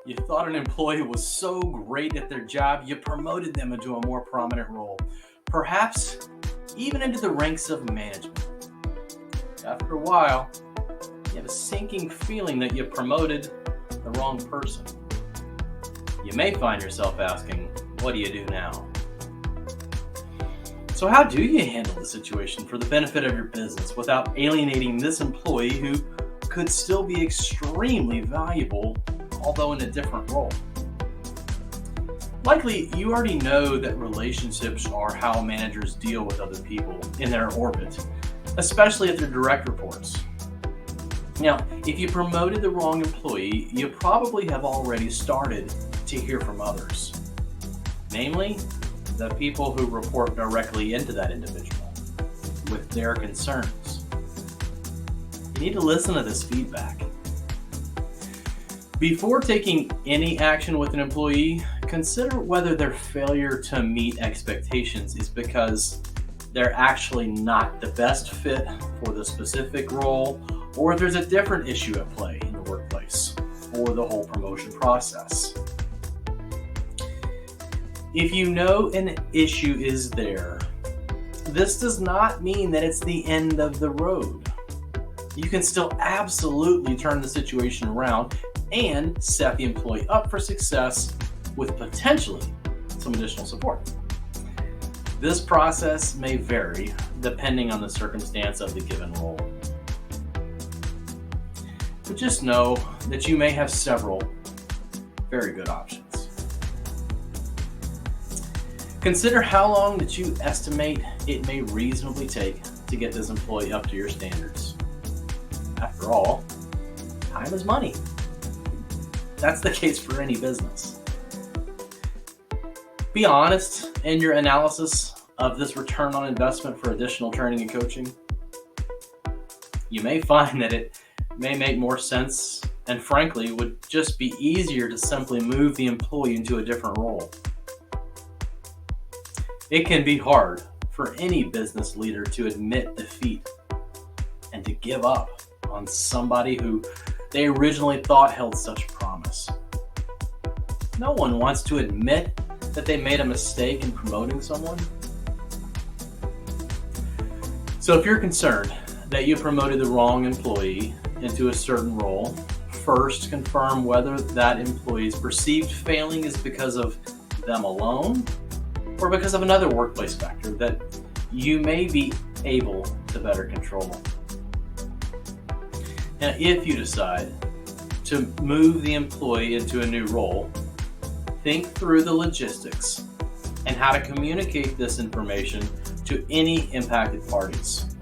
You thought an employee was so great at their job, you promoted them into a more prominent role, perhaps even into the ranks of management. After a while, you have a sinking feeling that you promoted the wrong person. You may find yourself asking, what do you do now? So how do you handle the situation for the benefit of your business without alienating this employee who could still be extremely valuable, although in a different role? Likely, you already know that relationships are how managers deal with other people in their orbit, especially if they're direct reports. Now, if you promoted the wrong employee, you probably have already started to hear from others, namely the people who report directly into that individual with their concerns. You need to listen to this feedback. Before taking any action with an employee, consider whether their failure to meet expectations is because they're actually not the best fit for the specific role, or if there's a different issue at play in the workplace or the whole promotion process. If you know an issue is there, this does not mean that it's the end of the road. You can still absolutely turn the situation around and set the employee up for success with potentially some additional support. This process may vary depending on the circumstance of the given role. But just know that you may have several very good options. Consider how long that you estimate it may reasonably take to get this employee up to your standards. After all, time is money. That's the case for any business. Be honest in your analysis of this return on investment for additional training and coaching. You may find that it may make more sense and frankly would just be easier to simply move the employee into a different role. It can be hard for any business leader to admit defeat and to give up on somebody who they originally thought held such promise. No one wants to admit that they made a mistake in promoting someone. So if you're concerned that you promoted the wrong employee into a certain role, first confirm whether that employee's perceived failing is because of them alone or because of another workplace factor that you may be able to better control. Now, if you decide to move the employee into a new role, think through the logistics and how to communicate this information to any impacted parties,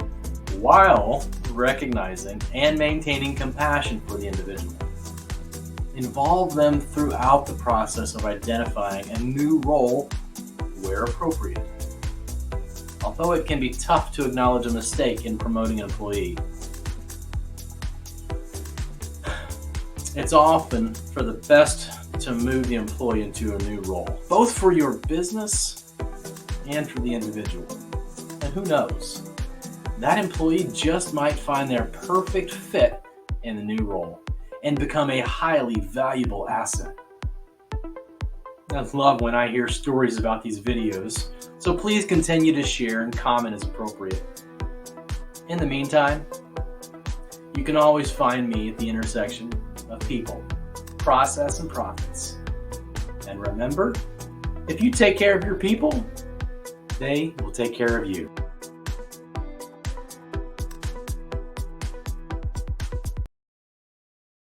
while recognizing and maintaining compassion for the individual. Involve them throughout the process of identifying a new role where appropriate. Although it can be tough to acknowledge a mistake in promoting an employee, it's often for the best to move the employee into a new role, both for your business and for the individual. And who knows, that employee just might find their perfect fit in the new role and become a highly valuable asset. I love when I hear stories about these videos, so please continue to share and comment as appropriate. In the meantime, you can always find me at the intersection of people, process, and profits. And remember, if you take care of your people, they will take care of you.